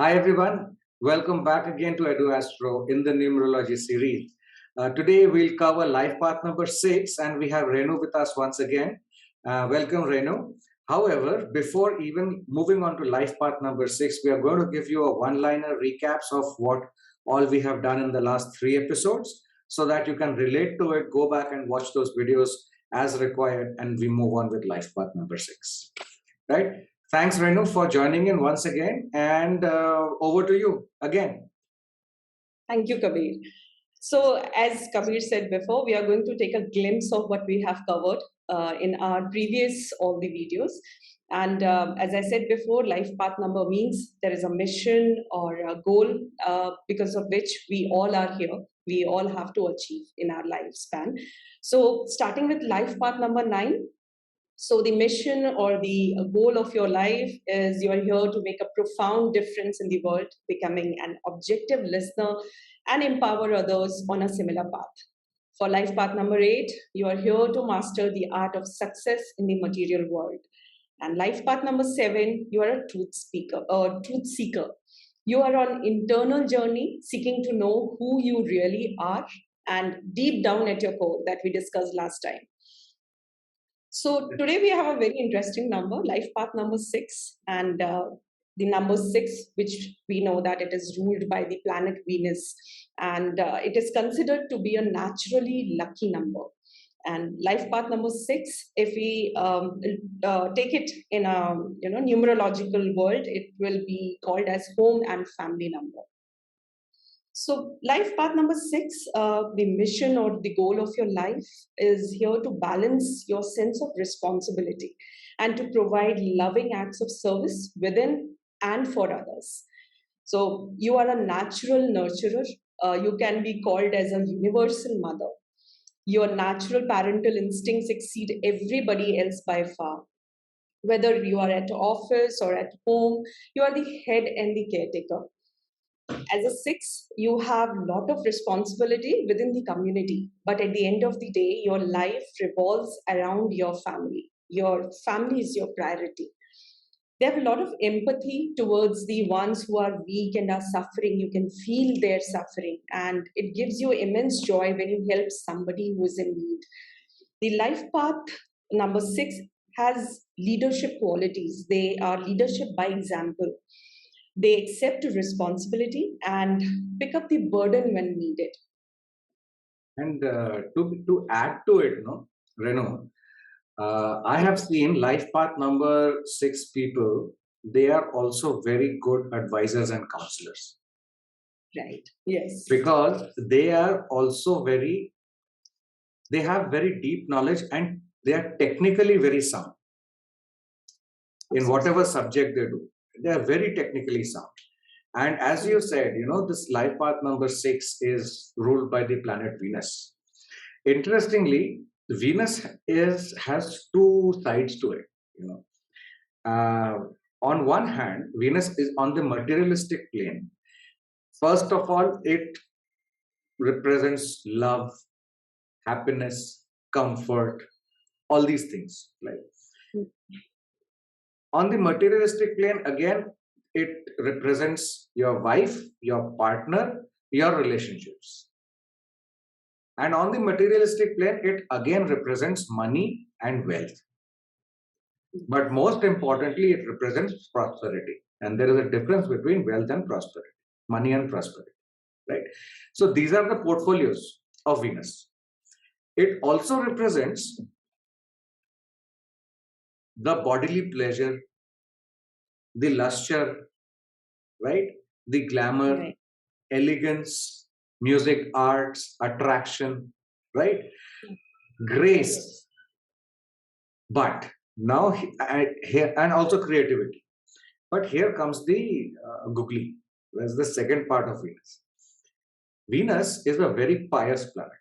Hi everyone, welcome back again to Edu-Astro in the Numerology series. Today we'll cover life path number 6 and we have Renu with us once again. Welcome Renu. However, before even moving on to life path number 6, we are going to give you a one-liner recaps of what all we have done in the last 3 episodes so that you can relate to it, go back and watch those videos as required and we move on with life path number 6. Right? Thanks, Renu, for joining in once again. And over to you again. Thank you, Kabir. So, as Kabir said before, we are going to take a glimpse of what we have covered in our previous all the videos. And as I said before, life path number means there is a mission or a goal because of which we all are here. We all have to achieve in our lifespan. So, starting with life path number 9, so, the mission or the goal of your life is you're here to make a profound difference in the world, becoming an objective listener and empower others on a similar path. For life path number 8, you are here to master the art of success in the material world. And life path number 7, you are a truth speaker or truth seeker. You are on internal journey seeking to know who you really are and deep down at your core that we discussed last time. So today we have a very interesting number, life path number 6, and the number 6, which we know that it is ruled by the planet Venus, and it is considered to be a naturally lucky number. And life path number 6, if we take it in a numerological world, it will be called as home and family number. So, life path number 6, the mission or the goal of your life is here to balance your sense of responsibility and to provide loving acts of service within and for others. So, you are a natural nurturer. You can be called as a universal mother. Your natural parental instincts exceed everybody else by far. Whether you are at office or at home, you are the head and the caretaker. As a 6, you have a lot of responsibility within the community, but at the end of the day your life revolves around your family is your priority. They have a lot of empathy towards the ones who are weak and are suffering. You can feel their suffering and it gives you immense joy when you help somebody who is in need. The life path number 6 has leadership qualities. They are leadership by example. They accept responsibility and pick up the burden when needed. And to add to it, Renu, I have seen life path number 6 people. They are also very good advisors and counselors. Right. Yes. Because they are also they have very deep knowledge and they are technically very sound in whatever subject they do. They are very technically sound. And as you said, this life path number 6 is ruled by the planet Venus. Interestingly, Venus has two sides to it. On one hand, Venus is on the materialistic plane. First of all, it represents love, happiness, comfort, all these things. Like on the materialistic plane, again, it represents your wife, your partner, your relationships. And on the materialistic plane, it again represents money and wealth. But most importantly, it represents prosperity. And there is a difference between wealth and prosperity, money and prosperity, right? So these are the portfolios of Venus. It also represents the bodily pleasure, the luster, right? The glamour, right. Elegance, music, arts, attraction, right? Grace. But now here, and also creativity. But here comes the googly. That's the second part of Venus. Venus is a very pious planet.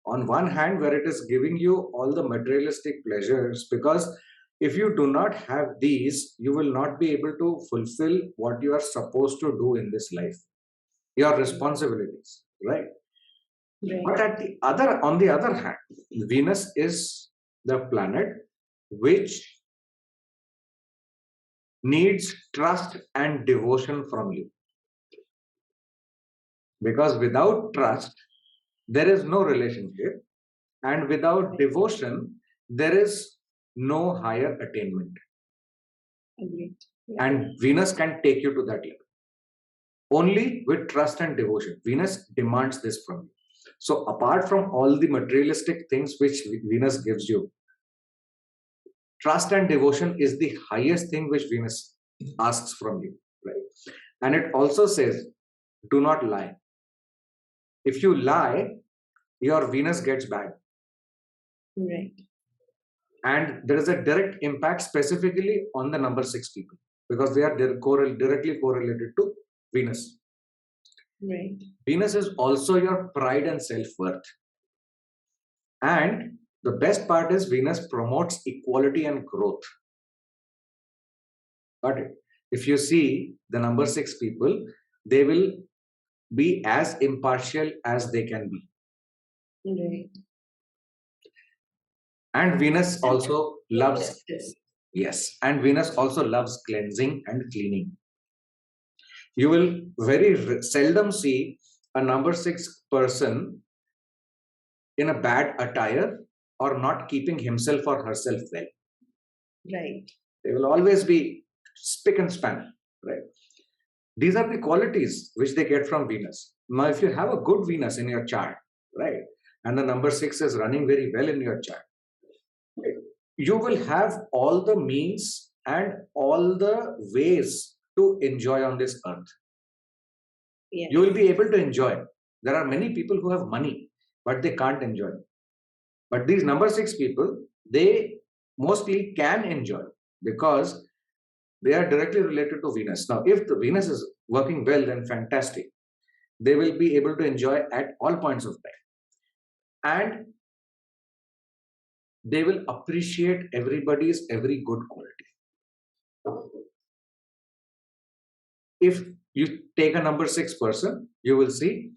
On one hand, where it is giving you all the materialistic pleasures, because if you do not have these, you will not be able to fulfill what you are supposed to do in this life, your responsibilities, right? But on the other hand, Venus is the planet which needs trust and devotion from you. Because without trust, there is no relationship, and without devotion, there is no higher attainment. Agreed. And Venus can take you to that level. Only with trust and devotion. Venus demands this from you. So, apart from all the materialistic things which Venus gives you, trust and devotion is the highest thing which Venus asks from you, right? And it also says, do not lie. If you lie, your Venus gets bad. Right. And there is a direct impact specifically on the number 6 people because they are directly correlated to Venus. Right. Venus is also your pride and self-worth. And the best part is Venus promotes equality and growth. Got it? If you see the number 6 people, they will be as impartial as they can be. Right. And Venus also loves, Yes. yes, and Venus also loves cleansing and cleaning. You will very seldom see a number 6 person in a bad attire or not keeping himself or herself well. Right. They will always be spick and span, right? These are the qualities which they get from Venus. Now, if you have a good Venus in your chart, right, and the number 6 is running very well in your chart, right, you will have all the means and all the ways to enjoy on this earth. Yes. You will be able to enjoy. There are many people who have money, but they can't enjoy. But these number 6 people, they mostly can enjoy because they are directly related to Venus. Now, if the Venus is working well, then fantastic. They will be able to enjoy at all points of time. And they will appreciate everybody's every good quality. If you take a number 6 person, you will see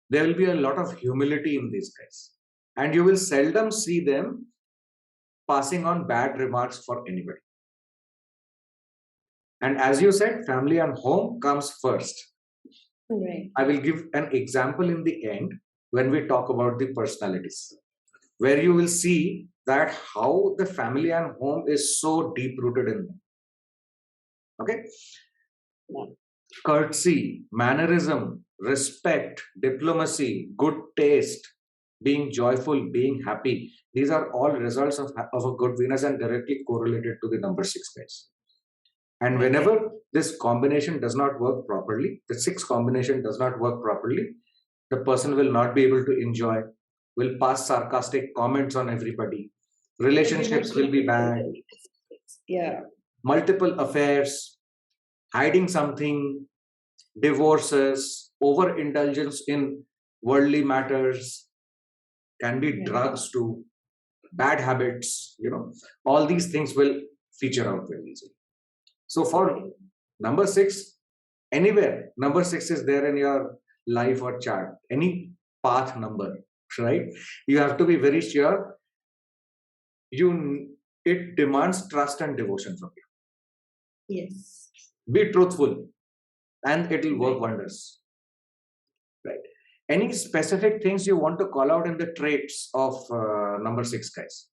there will be a lot of humility in these guys. And you will seldom see them passing on bad remarks for anybody. And as you said, family and home comes first. Right. I will give an example in the end when we talk about the personalities, where you will see that how the family and home is so deep rooted in them. Okay? Courtesy, mannerism, respect, diplomacy, good taste, being joyful, being happy. These are all results of a good Venus and directly correlated to the number 6 guys. And whenever this combination does not work properly, the 6 combination does not work properly, the person will not be able to enjoy, will pass sarcastic comments on everybody. Relationships will be bad. Yeah. Multiple affairs, hiding something, divorces, overindulgence in worldly matters, can be drugs too, bad habits, all these things will feature out very easily. So for number 6, anywhere, number 6 is there in your life or chart, any path number, right? You have to be very sure it demands trust and devotion from you. Yes. Be truthful and it will work wonders. Right. Any specific things you want to call out in the traits of number 6 guys?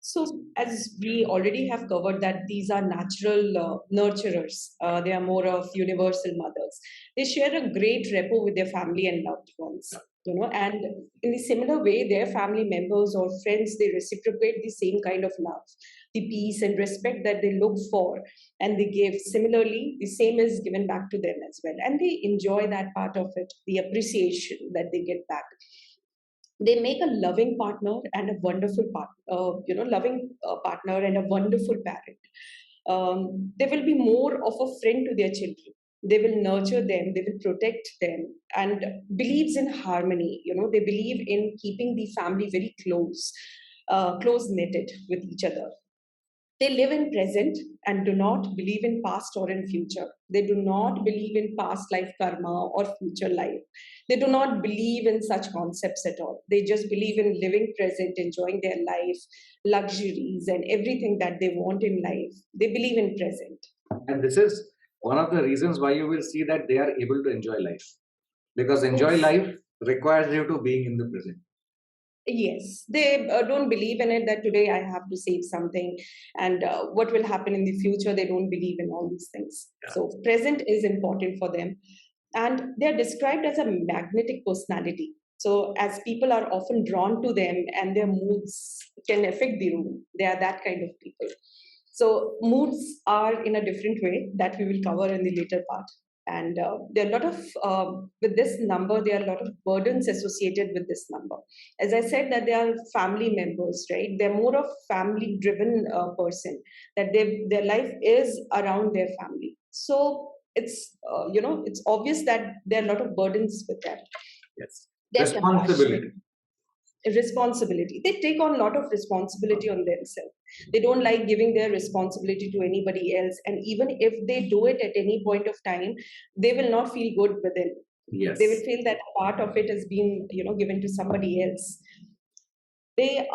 So, as we already have covered that these are natural nurturers, they are more of universal mothers. They share a great rapport with their family and loved ones, and in the similar way, their family members or friends, they reciprocate the same kind of love, the peace and respect that they look for and they give. Similarly, the same is given back to them as well. And they enjoy that part of it, the appreciation that they get back. They make a loving partner and a wonderful loving partner and a wonderful parent. They will be more of a friend to their children. They will nurture them, they will protect them, and believes in harmony. They believe in keeping the family very close knitted with each other. They live in present and do not believe in past or in future. They do not believe in past life karma or future life. They do not believe in such concepts at all. They just believe in living present, enjoying their life, luxuries, and everything that they want in life. They believe in present. And this is one of the reasons why you will see that they are able to enjoy life, because enjoy Yes. life requires you to being in the present. Yes, they don't believe in it that today I have to save something and what will happen in the future. They don't believe in all these things. Yeah. So, present is important for them. And they're described as a magnetic personality. So, as people are often drawn to them and their moods can affect the room, they are that kind of people. So, moods are in a different way that we will cover in the later part. And there are a lot of, with this number, there are a lot of burdens associated with this number. As I said, that they are family members, right? They're more of family driven person, that their life is around their family. So it's, it's obvious that there are a lot of burdens with that. Yes. They're compassionate. Responsibility. Responsibility. They take on a lot of responsibility on themselves. They don't like giving their responsibility to anybody else. And even if they do it at any point of time, they will not feel good within. Yes. They will feel that part of it has been, given to somebody else. They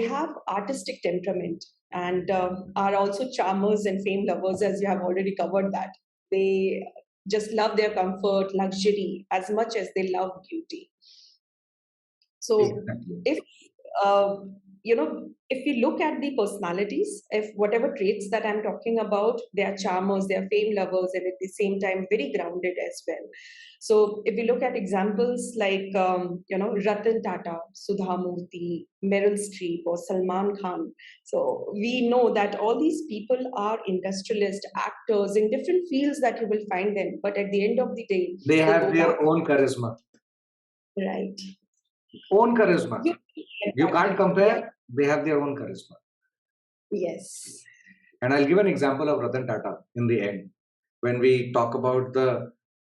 have artistic temperament and are also charmers and fame lovers, as you have already covered that. They just love their comfort, luxury as much as they love beauty. So Exactly. if uh, if we look at the personalities, if whatever traits that I'm talking about, they are charmers, they are fame lovers, and at the same time very grounded as well. So if we look at examples like Ratan Tata, Sudha Murthy, Meryl Streep, or Salman Khan, so we know that all these people are industrialists, actors in different fields that you will find them. But at the end of the day, They have go their back. own charisma. Right. Own charisma. You can't compare. Yeah. They have their own charisma. Yes. And I'll give an example of Ratan Tata in the end. When we talk about the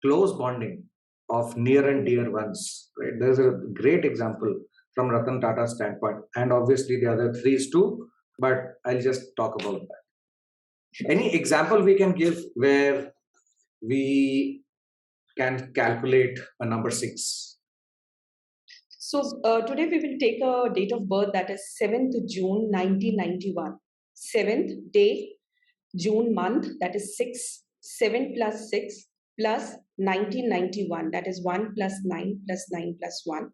close bonding of near and dear ones, right? There's a great example from Ratan Tata's standpoint, and obviously the other threes too, but I'll just talk about that. Any example we can give where we can calculate a number 6? So today we will take a date of birth that is 7th June 1991. 7th day, June month, that is 6. 7 plus 6 plus 1991, that is 1 plus 9 plus 9 plus 1.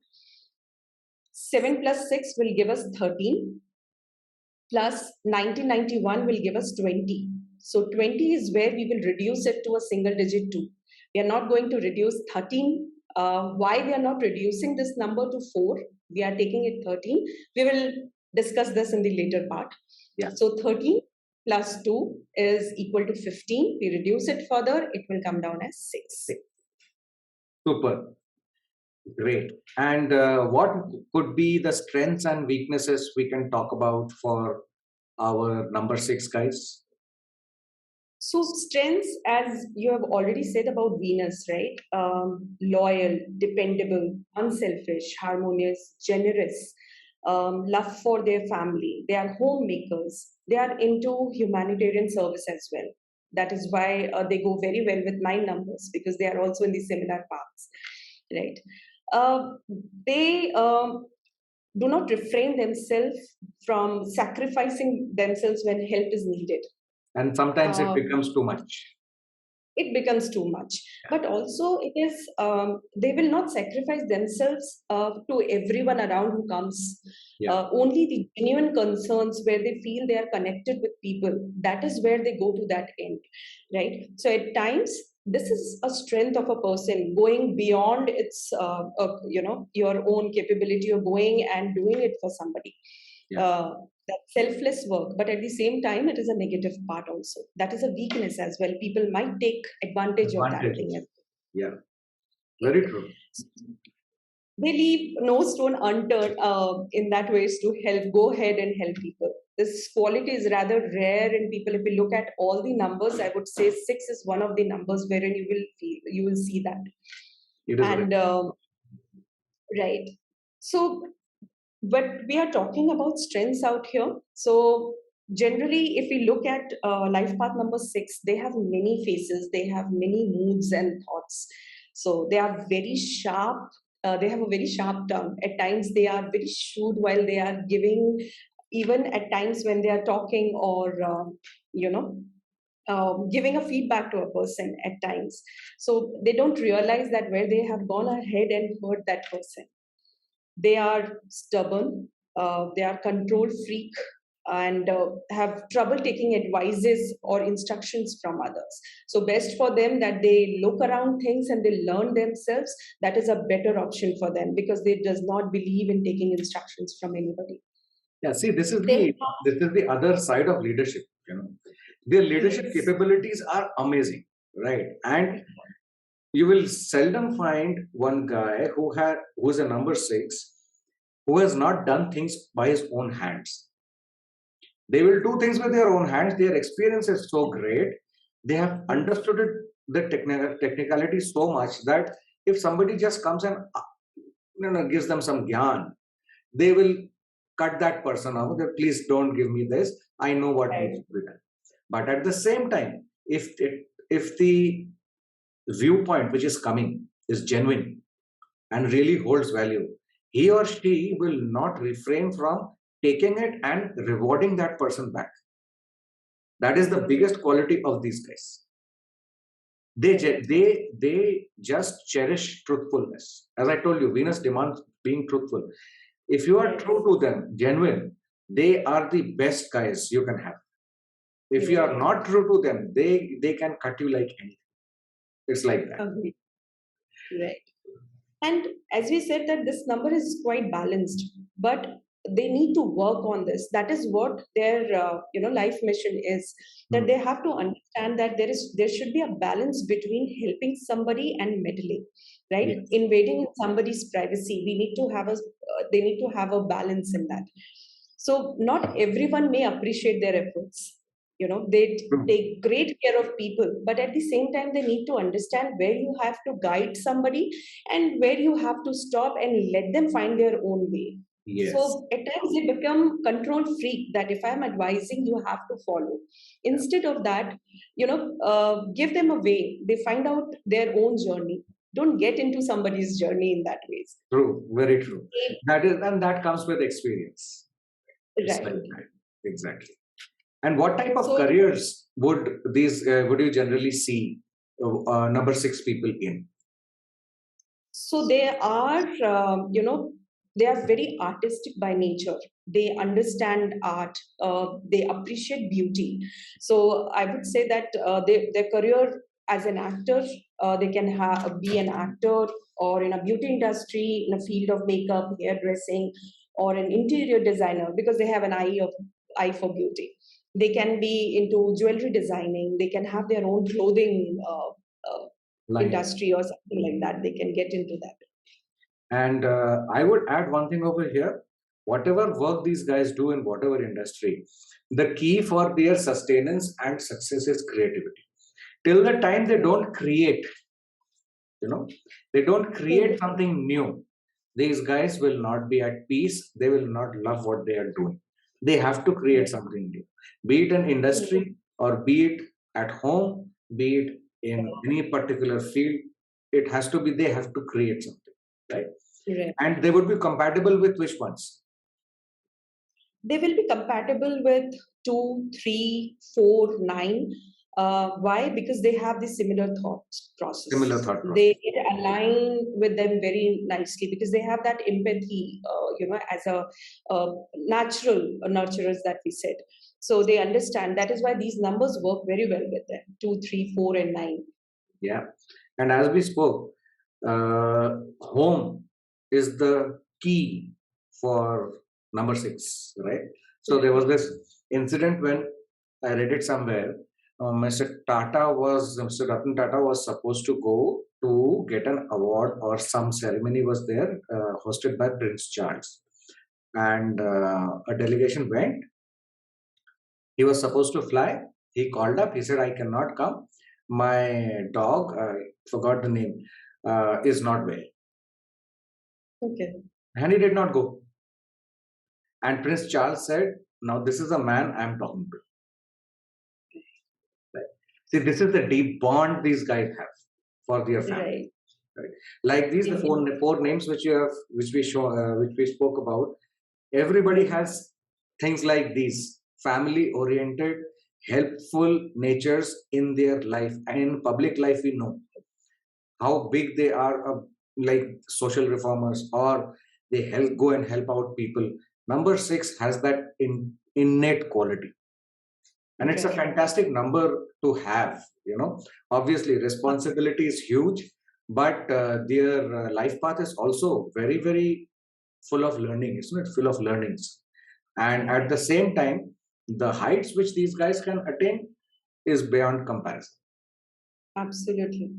7 plus 6 will give us 13 plus 1991 will give us 20. So 20 is where we will reduce it to a single digit 2. We are not going to reduce 13. Why we are not reducing this number to 4? We are taking it 13. We will discuss this in the later part. Yeah. So 13 plus 2 is equal to 15. We reduce it further, it will come down as 6. Super. Great. And what could be the strengths and weaknesses we can talk about for our number 6 guys? So strengths, as you have already said about Venus, right? Loyal, dependable, unselfish, harmonious, generous, love for their family. They are homemakers. They are into humanitarian service as well. That is why they go very well with 9 numbers, because they are also in the similar paths, right? Uh, they do not refrain themselves from sacrificing themselves when help is needed. And sometimes it becomes too much. It becomes too much. But also it is, they will not sacrifice themselves to everyone around who comes. Only the genuine concerns where they feel they are connected with people, that is where they go to that end, right? So at times this is a strength of a person going beyond its your own capability of going and doing it for somebody. That selfless work, but at the same time it is a negative part also. That is a weakness as well. People might take advantage of that thing. Yeah, very true. They leave no stone unturned in that ways to help, go ahead and help people. This quality is rather rare in people. If you look at all the numbers, I would say 6 is one of the numbers wherein you will see that. And right. So but we are talking about strengths out here. So generally, if we look at life path number 6, they have many faces, they have many moods and thoughts. So they are very sharp. They have a very sharp tongue. At times, they are very shrewd while they are giving, even at times when they are talking or, giving a feedback to a person at times. So they don't realize that where they have gone ahead and hurt that person. They are stubborn, they are control freak, and have trouble taking advices or instructions from others. So best for them that they look around things and they learn themselves. That is a better option for them, because they does not believe in taking instructions from anybody. Yeah, see, this is They, the other side of leadership. Their leadership yes, capabilities are amazing, right? And you will seldom find one guy who is a number 6 who has not done things by his own hands. They will do things with their own hands. Their experience is so great. They have understood the technicality so much that if somebody just comes and gives them some gyan, they will cut that person out. That please don't give me this. I know what needs to be done. But at the same time, if the viewpoint which is coming is genuine and really holds value, he or she will not refrain from taking it and rewarding that person back. That is the biggest quality of these guys. They just cherish truthfulness. As I told you, Venus demands being truthful. If you are true to them, genuine, they are the best guys you can have. If you are not true to them, they can cut you like anything. It's like that. Right. And as we said, that this number is quite balanced, but they need to work on this. That is what their life mission is. That they have to understand that there should be a balance between helping somebody and meddling, right? Yes. Invading in somebody's privacy. They need to have a balance in that. So not everyone may appreciate their efforts. They take great care of people, but at the same time they need to understand where you have to guide somebody and where you have to stop and let them find their own way. Yes. So at times they become control freak, that if I'm advising, you have to follow. Instead of that, give them a way. They find out their own journey. Don't get into somebody's journey in that way. True, very true. That comes with experience. Right. Like that. Exactly. And what type of careers would you generally see number 6 people in? So they are, they are very artistic by nature. They understand art. They appreciate beauty. So I would say that their career as an actor, they can be an actor, or in a beauty industry, in a field of makeup, hairdressing, or an interior designer, because they have an eye for beauty. They can be into jewelry designing. They can have their own clothing industry or something like that. They can get into that. And I would add one thing over here. Whatever work these guys do in whatever industry, the key for their sustenance and success is creativity. Till the time they don't create, they don't create something new, these guys will not be at peace. They will not love what they are doing. They have to create something new, be it an industry or be it at home, be it in any particular field. It has to be, they have to create something, right? And they would be compatible with which ones? They will be compatible with 2, 3, 4, 9. Why? Because they have the similar thought process. They align with them very nicely because they have that empathy, as a natural nurturers that we said. So they understand. That is why these numbers work very well with them: 2, 3, 4, and 9. Yeah, and as we spoke, home is the key for number 6, right? So there was this incident when I read it somewhere. Mr. Ratan Tata was supposed to go to get an award, or some ceremony was there, hosted by Prince Charles, and a delegation went. He was supposed to fly. He called up. He said, "I cannot come. My dog, I forgot the name, is not well." Okay. And he did not go. And Prince Charles said, "Now this is a man I'm talking to." Right. See, this is the deep bond these guys have for their family. Right. Like these, the four names which we spoke about. Everybody has things like these: family oriented, helpful natures in their life, and in public life we know how big they are, like social reformers, or they help go and help out people. Number 6 has that innate quality, and it's a fantastic number to have. Obviously responsibility is huge, but their life path is also very, very full of learning, isn't it? Full of learnings. And at the same time, the heights which these guys can attain is beyond comparison. Absolutely.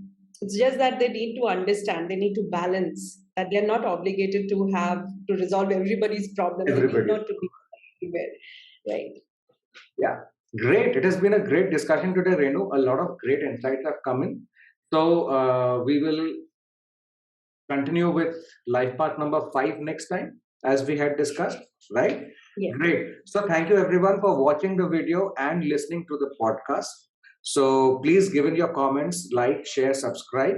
It's just that they need to understand, they need to balance, that they're not obligated to have to resolve everybody's problem. They need Everybody. not to be everywhere. Right. Yeah. Great. It has been a great discussion today, Renu. A lot of great insights have come in. So we will continue with life path number 5 next time, as we had discussed, right? Yeah. Great. So thank you everyone for watching the video and listening to the podcast. So please give in your comments, like, share, subscribe,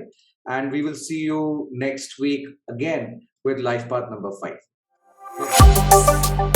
and we will see you next week again with life path number 5.